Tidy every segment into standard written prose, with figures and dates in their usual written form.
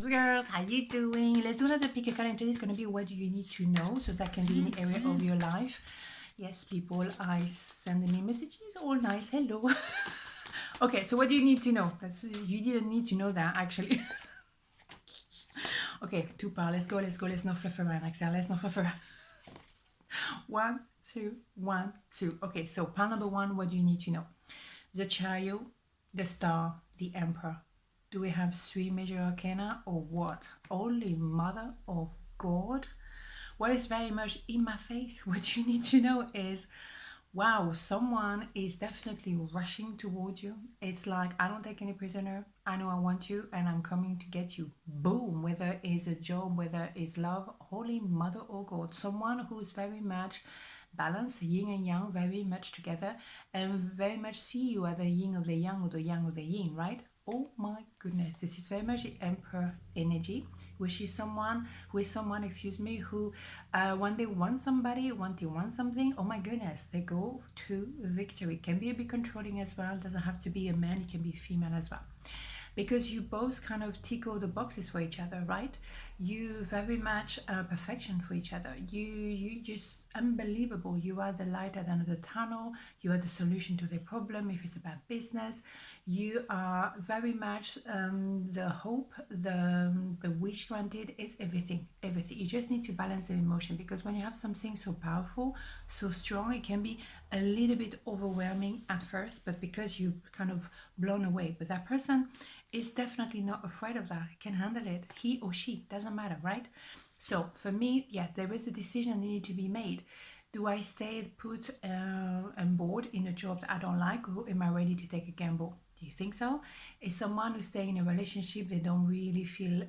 girls, how you doing? Let's do another pick a card, and today is going to be what do you need to know, so that can be any area of your life. Yes, people are sending me messages, all nice, hello. Okay, so what do you need to know? You didn't need to know that, actually. Okay, two power, let's go, let's not fluff around, Axelle, let's not fluff around. 1, 2, 1, 2. Okay, so pile number 1, what do you need to know? The Child, the Star, the Emperor. Do we have 3 major arcana or what? Holy Mother of God. What is very much in my face, what you need to know is, wow, someone is definitely rushing towards you. It's like, I don't take any prisoner. I know I want you and I'm coming to get you. Boom. Whether it's a job, whether it's love, Holy Mother of God. Someone who's very much balanced, yin and yang, very much together, and very much see you as the yin of the yang or the yang of the yin, right? Oh my goodness, this is very much the Emperor energy, which is someone who when they want somebody, when they want something, oh my goodness, they go to victory. Can be a bit controlling as well, doesn't have to be a man, it can be a female as well. Because you both kind of tick all the boxes for each other, right? You very much perfection for each other. You just unbelievable. You are the light at the end of the tunnel. You are the solution to the problem if it's about business. You are very much the hope, the wish granted is everything. You just need to balance the emotion, because when you have something so powerful, so strong, it can be a little bit overwhelming at first, but because you kind of blown away. But that person is definitely not afraid of that, can handle it. He or she, doesn't matter, right? So for me, yeah, there is a decision that need to be made. Do I stay put and bored in a job that I don't like, or am I ready to take a gamble? Do you think so? Is someone who's staying in a relationship they don't really feel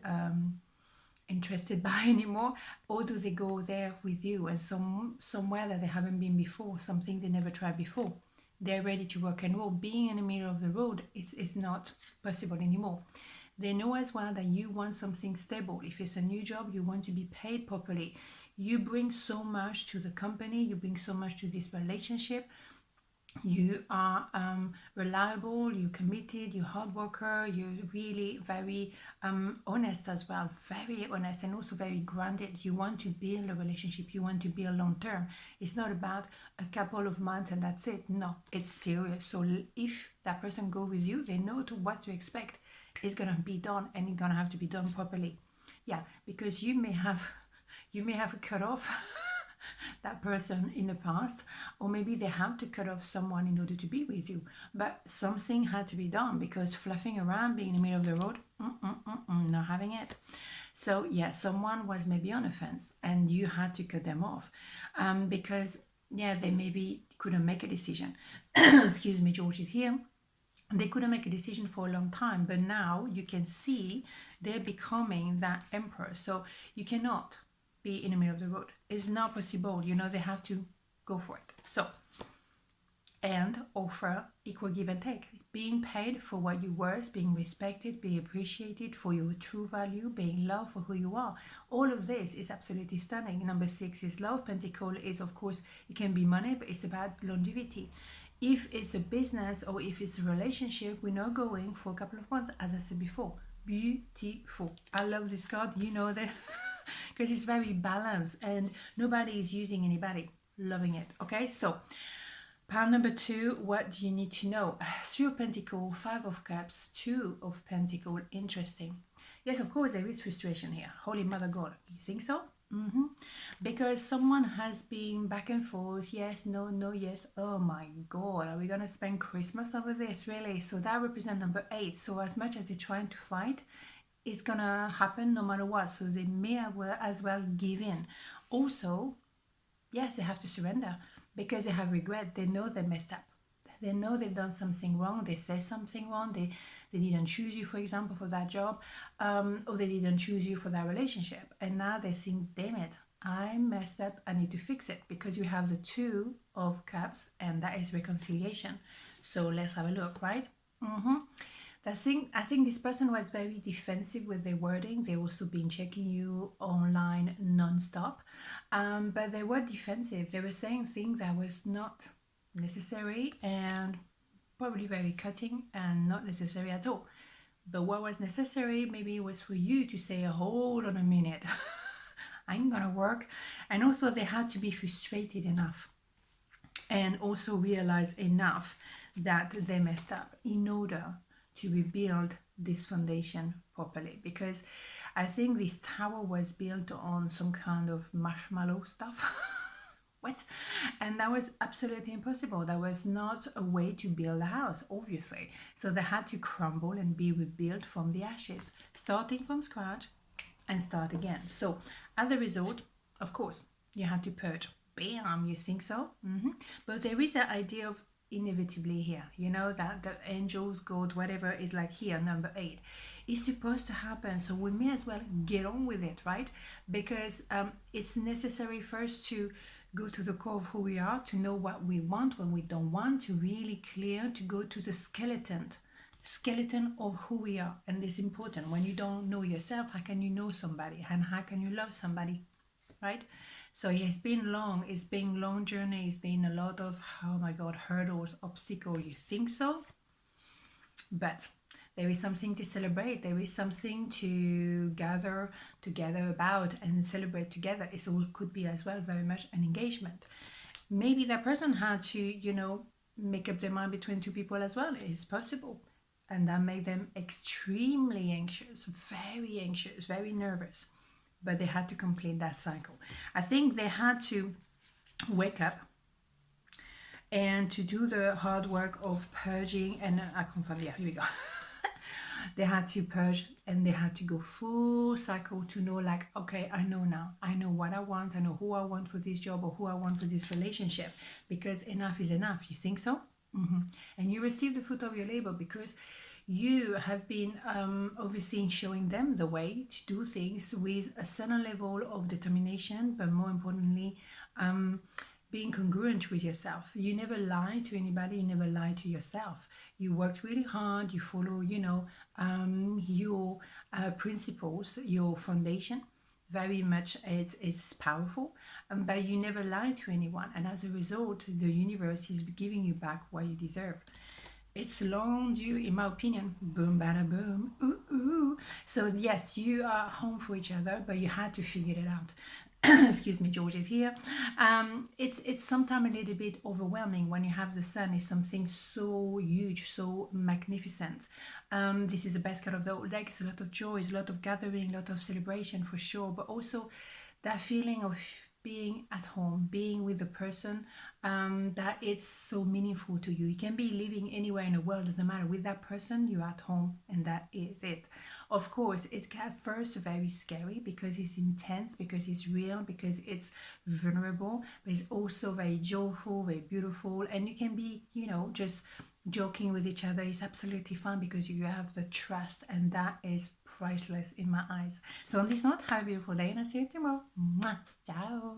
interested by anymore, or do they go there with you and somewhere that they haven't been before, something they never tried before? They're ready to rock and roll. Being in the middle of the road is not possible anymore. They know as well that you want something stable. If it's a new job, you want to be paid properly. You bring so much to the company, you bring so much to this relationship. You are reliable, you're committed, you're hard worker, you're really very honest as well, very honest, and also very grounded. You want to build a relationship, you want to build long term. It's not about a couple of months and that's it. No, it's serious. So if that person go with you, they know what to expect. It's gonna be done, and it's gonna have to be done properly. Yeah, because you may have cut off that person in the past, or maybe they have to cut off someone in order to be with you, but something had to be done, because fluffing around, being in the middle of the road, not having it. So yeah, someone was maybe on a fence and you had to cut them off because yeah, they maybe couldn't make a decision. Excuse me, George is here. They couldn't make a decision for a long time, but now you can see they're becoming that emperor. So you cannot be in the middle of the road. It's not possible. You know, they have to go for it. So, and offer equal give and take. Being paid for what you're worth, being respected, being appreciated for your true value, being loved for who you are. All of this is absolutely stunning. Number 6 is love. Pentacle is, of course, it can be money, but it's about longevity. If it's a business or if it's a relationship, we're not going for a couple of months, as I said before. Beautiful. I love this card. You know that. Because it's very balanced and nobody is using anybody. Loving it. Okay, so pile number 2, what do you need to know? 3 of Pentacles, 5 of Cups, 2 of Pentacles. Interesting. Yes, of course, there is frustration here. Holy Mother God. You think so? Because someone has been back and forth, yes, no, no, yes. Oh my God, are we gonna spend Christmas over this, really? So that represents number 8. So as much as they're trying to fight, it's gonna happen no matter what. So they may as well give in. Also, yes, they have to surrender because they have regret. They know they messed up. They know they've done something wrong. They say something wrong. They didn't choose you, for example, for that job, or they didn't choose you for that relationship. And now they think, damn it, I messed up. I need to fix it, because you have the 2 of Cups, and that is reconciliation. So let's have a look, right? I think this person was very defensive with their wording. They also been checking you online non-stop, but they were defensive. They were saying things that was not necessary and probably very cutting and not necessary at all. But what was necessary maybe was for you to say, hold on a minute, I ain't gonna work. And also they had to be frustrated enough and also realize enough that they messed up in order to rebuild this foundation properly. Because I think this tower was built on some kind of marshmallow stuff. What? And that was absolutely impossible. That was not a way to build a house, obviously. So they had to crumble and be rebuilt from the ashes, starting from scratch and start again. So as a result, of course, you had to purge. Bam, you think so? But there is an idea of inevitably here, you know, that the angels, God, whatever is like here, number 8, is supposed to happen. So we may as well get on with it, right? Because it's necessary first to go to the core of who we are, to know what we want, what we don't want, to really clear, to go to the skeleton of who we are. And this is important. When you don't know yourself, how can you know somebody, and how can you love somebody, right? So it's been long, it's been long journey, it's been a lot of, oh my god, hurdles, obstacles. You think so? But there is something to celebrate. There is something to gather together about and celebrate together. It all could be as well very much an engagement. Maybe that person had to, you know, make up their mind between two people as well. It's possible. And that made them extremely anxious, very nervous. But they had to complete that cycle. I think they had to wake up and to do the hard work of purging. And I confirm, yeah, here we go. They had to purge and they had to go full cycle to know, like, okay, I know now. I know what I want. I know who I want for this job or who I want for this relationship, because enough is enough. You think so? And you receive the fruit of your labor because you have been obviously showing them the way to do things with a certain level of determination, but more importantly, being congruent with yourself. You never lie to anybody, you never lie to yourself. You worked really hard, you follow, you know, your principles, your foundation. Very much it's powerful, but you never lie to anyone, and as a result the universe is giving you back what you deserve. It's long due, in my opinion. Boom, bada, boom. Ooh, ooh. So yes, you are home for each other, but you had to figure it out. Excuse me, George is here. It's sometimes a little bit overwhelming when you have the sun. Is something so huge, so magnificent. This is the best card of the whole deck. It's a lot of joy, it's a lot of gathering, a lot of celebration for sure, but also that feeling of being at home, being with the person that it's so meaningful to you. You can be living anywhere in the world, doesn't matter. With that person, you're at home, and that is it. Of course, it's at first very scary because it's intense, because it's real, because it's vulnerable, but it's also very joyful, very beautiful, and you can be, you know, just joking with each other. Is absolutely fun because you have the trust, and that is priceless in my eyes. So on this note, have a beautiful day, and I'll see you tomorrow. Mwah. Ciao.